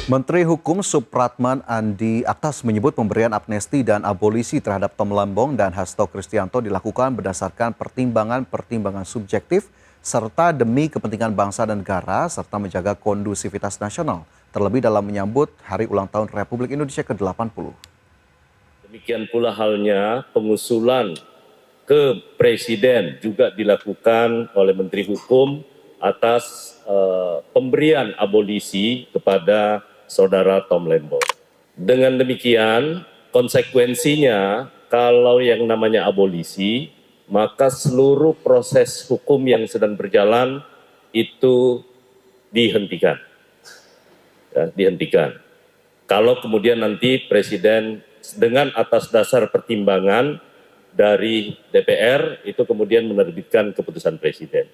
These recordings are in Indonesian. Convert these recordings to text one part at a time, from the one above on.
Menteri Hukum Supratman Andi Aktas menyebut pemberian amnesti dan abolisi terhadap Tom Lembong dan Hasto Kristianto dilakukan berdasarkan pertimbangan subjektif serta demi kepentingan bangsa dan negara serta menjaga kondusivitas nasional, terlebih dalam menyambut Hari Ulang Tahun Republik Indonesia ke-80. Demikian pula halnya pengusulan ke Presiden juga dilakukan oleh Menteri Hukum atas pemberian abolisi kepada Saudara Tom Lembong. Dengan demikian, konsekuensinya kalau yang namanya abolisi, maka seluruh proses hukum yang sedang berjalan itu dihentikan. Ya, dihentikan. Kalau kemudian nanti Presiden dengan atas dasar pertimbangan dari DPR itu kemudian menerbitkan keputusan Presiden.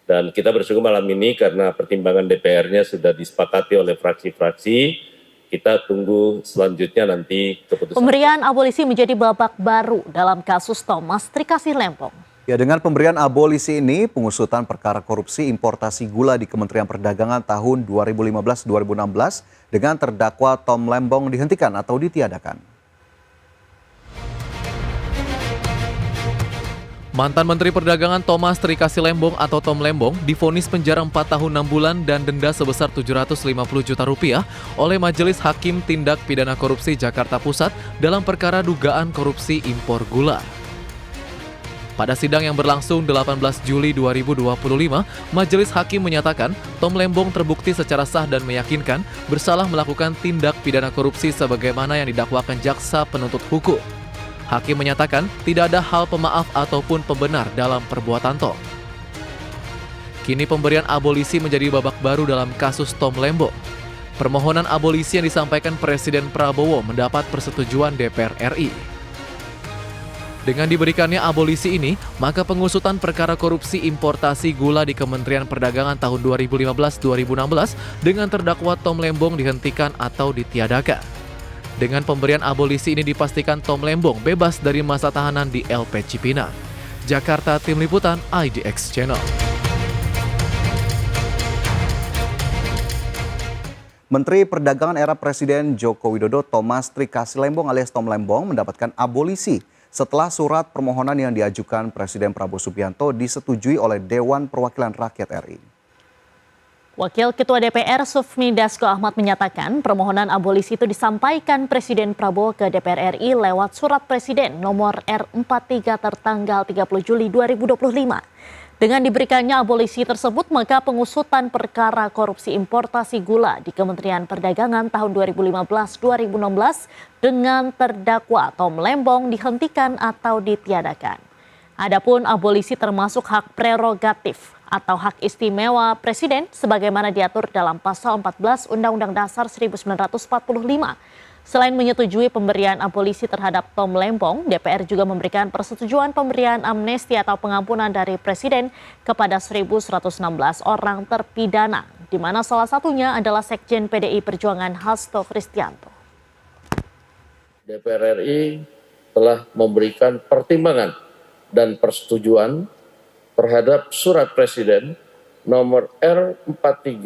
Dan kita bersyukur malam ini karena pertimbangan DPR-nya sudah disepakati oleh fraksi-fraksi, kita tunggu selanjutnya nanti keputusan. Pemberian abolisi menjadi babak baru dalam kasus Thomas Trikasih Lempong. Ya, dengan pemberian abolisi ini, pengusutan perkara korupsi importasi gula di Kementerian Perdagangan tahun 2015-2016 dengan terdakwa Tom Lembong dihentikan atau ditiadakan. Mantan Menteri Perdagangan Thomas Trikasih Lembong atau Tom Lembong divonis penjara 4 tahun 6 bulan dan denda sebesar 750 juta rupiah oleh Majelis Hakim Tindak Pidana Korupsi Jakarta Pusat dalam perkara dugaan korupsi impor gula. Pada sidang yang berlangsung 18 Juli 2025, Majelis Hakim menyatakan Tom Lembong terbukti secara sah dan meyakinkan bersalah melakukan tindak pidana korupsi sebagaimana yang didakwakan jaksa penuntut hukum. Hakim menyatakan tidak ada hal pemaaf ataupun pembenar dalam perbuatan Tom. Kini pemberian abolisi menjadi babak baru dalam kasus Tom Lembong. Permohonan abolisi yang disampaikan Presiden Prabowo mendapat persetujuan DPR RI. Dengan diberikannya abolisi ini, maka pengusutan perkara korupsi importasi gula di Kementerian Perdagangan tahun 2015-2016 dengan terdakwa Tom Lembong dihentikan atau ditiadakan. Dengan pemberian abolisi ini dipastikan Tom Lembong bebas dari masa tahanan di LP Cipinang. Jakarta, Tim Liputan IDX Channel. Menteri Perdagangan era Presiden Joko Widodo Thomas Trikasih Lembong alias Tom Lembong mendapatkan abolisi setelah surat permohonan yang diajukan Presiden Prabowo Subianto disetujui oleh Dewan Perwakilan Rakyat RI. Wakil Ketua DPR Sufmi Dasko Ahmad menyatakan permohonan abolisi itu disampaikan Presiden Prabowo ke DPR RI lewat surat Presiden nomor R43 tertanggal 30 Juli 2025. Dengan diberikannya abolisi tersebut, maka pengusutan perkara korupsi importasi gula di Kementerian Perdagangan tahun 2015-2016 dengan terdakwa Tom Lembong dihentikan atau ditiadakan. Adapun abolisi termasuk hak prerogatif atau hak istimewa Presiden sebagaimana diatur dalam pasal 14 Undang-Undang Dasar 1945. Selain menyetujui pemberian abolisi terhadap Tom Lembong, DPR juga memberikan persetujuan pemberian amnesti atau pengampunan dari Presiden kepada 1.116 orang terpidana, di mana salah satunya adalah Sekjen PDI Perjuangan Hasto Kristianto. DPR RI telah memberikan pertimbangan dan persetujuan terhadap surat Presiden nomor R43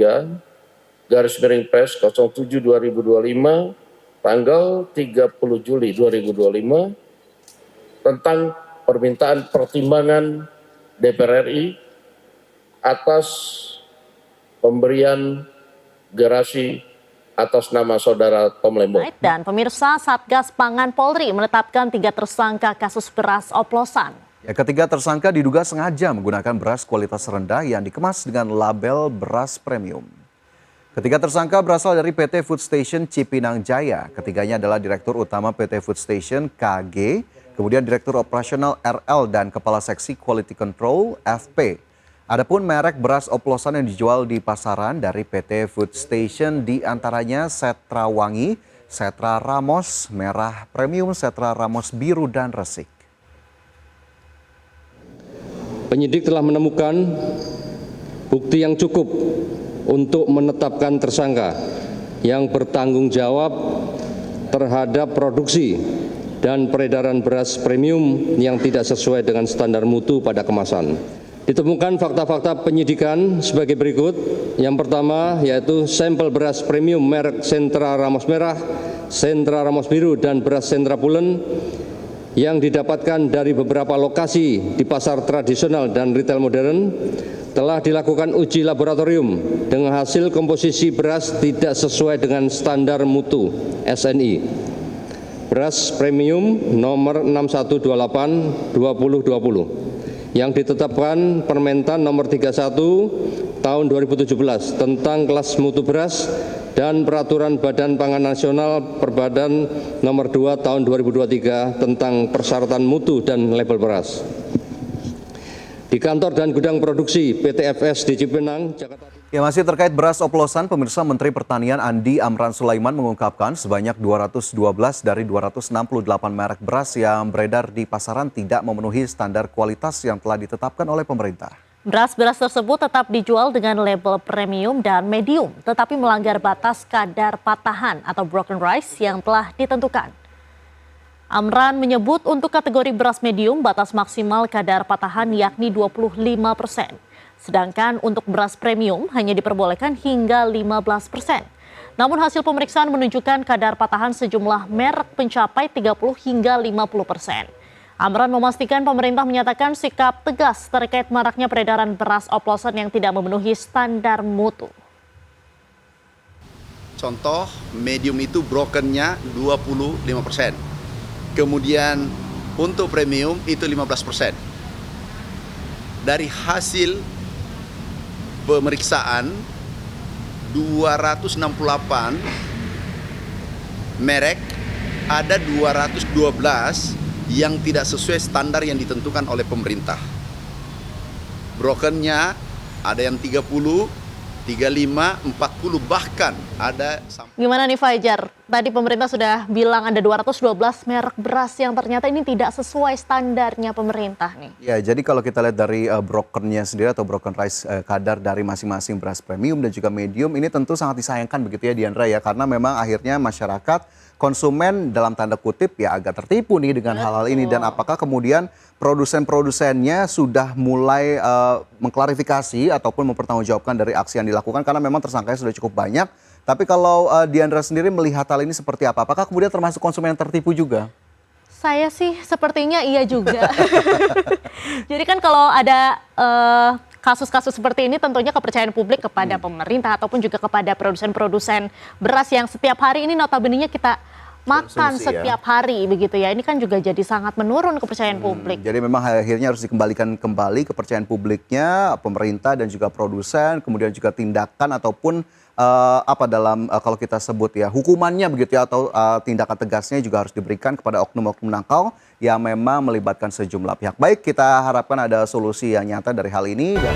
/Pres 07/2025 tanggal 30 Juli 2025 tentang permintaan pertimbangan DPR RI atas pemberian gerasi atas nama Saudara Tom Lembong. Dan pemirsa, Satgas Pangan Polri menetapkan 3 tersangka kasus beras oplosan. Ya, ketiga tersangka diduga sengaja menggunakan beras kualitas rendah yang dikemas dengan label beras premium. Ketiga tersangka berasal dari PT Food Station Cipinang Jaya. Ketiganya adalah Direktur Utama PT Food Station KG, kemudian Direktur Operasional RL dan Kepala Seksi Quality Control FP. Adapun merek beras oplosan yang dijual di pasaran dari PT Food Station diantaranya Setra Wangi, Setra Ramos Merah Premium, Setra Ramos Biru, dan Resik. Penyidik telah menemukan bukti yang cukup untuk menetapkan tersangka yang bertanggung jawab terhadap produksi dan peredaran beras premium yang tidak sesuai dengan standar mutu pada kemasan. Ditemukan fakta-fakta penyidikan sebagai berikut. Yang pertama yaitu sampel beras premium merek Sentra Ramos Merah, Sentra Ramos Biru, dan beras Sentra Pulen yang didapatkan dari beberapa lokasi di pasar tradisional dan retail modern telah dilakukan uji laboratorium dengan hasil komposisi beras tidak sesuai dengan standar mutu SNI. Beras premium nomor 6128/2020 yang ditetapkan Permentan nomor 31 tahun 2017 tentang kelas mutu beras dan Peraturan Badan Pangan Nasional Perbadan nomor 2 tahun 2023 tentang persyaratan mutu dan label beras. Di kantor dan gudang produksi PT FS di Cipinang, Jakarta. Ya, masih terkait beras oplosan, pemirsa, Menteri Pertanian Andi Amran Sulaiman mengungkapkan sebanyak 212 dari 268 merek beras yang beredar di pasaran tidak memenuhi standar kualitas yang telah ditetapkan oleh pemerintah. Beras-beras tersebut tetap dijual dengan label premium dan medium, tetapi melanggar batas kadar patahan atau broken rice yang telah ditentukan. Amran menyebut untuk kategori beras medium batas maksimal kadar patahan yakni 25%. Sedangkan untuk beras premium hanya diperbolehkan hingga 15%. Namun hasil pemeriksaan menunjukkan kadar patahan sejumlah merek mencapai 30 hingga 50%. Amran memastikan pemerintah menyatakan sikap tegas terkait maraknya peredaran beras oplosan yang tidak memenuhi standar mutu. Contoh, medium itu brokennya 25%. Kemudian untuk premium itu 15%. Dari hasil pemeriksaan 268 merek, ada 212 yang tidak sesuai standar yang ditentukan oleh pemerintah. Brokennya ada yang 30, 35, 40, bahkan ada. Gimana nih Fajar? Tadi pemerintah sudah bilang ada 212 merek beras yang ternyata ini tidak sesuai standarnya pemerintah nih. Ya, jadi kalau kita lihat dari brokennya sendiri atau broken rice, kadar dari masing-masing beras premium dan juga medium, ini tentu sangat disayangkan begitu ya Diandra ya, karena memang akhirnya masyarakat, konsumen dalam tanda kutip ya agak tertipu nih dengan hal-hal ini. Dan apakah kemudian produsen-produsennya sudah mulai mengklarifikasi ataupun mempertanggungjawabkan dari aksi yang dilakukan, karena memang tersangkanya sudah cukup banyak. Tapi kalau Diandra sendiri melihat hal ini seperti apa? Apakah kemudian termasuk konsumen yang tertipu juga? Saya sih sepertinya iya juga. Jadi kan kalau ada kasus-kasus seperti ini tentunya kepercayaan publik kepada pemerintah ataupun juga kepada produsen-produsen beras yang setiap hari ini notabene-nya kita makan setiap hari begitu ya. Ini kan juga jadi sangat menurun kepercayaan publik. Jadi memang akhirnya harus dikembalikan kembali kepercayaan publiknya, pemerintah dan juga produsen, kemudian juga tindakan ataupun dalam kalau kita sebut ya hukumannya begitu ya, atau tindakan tegasnya juga harus diberikan kepada oknum-oknum nakal yang memang melibatkan sejumlah pihak. Baik, kita harapkan ada solusi yang nyata dari hal ini. Dan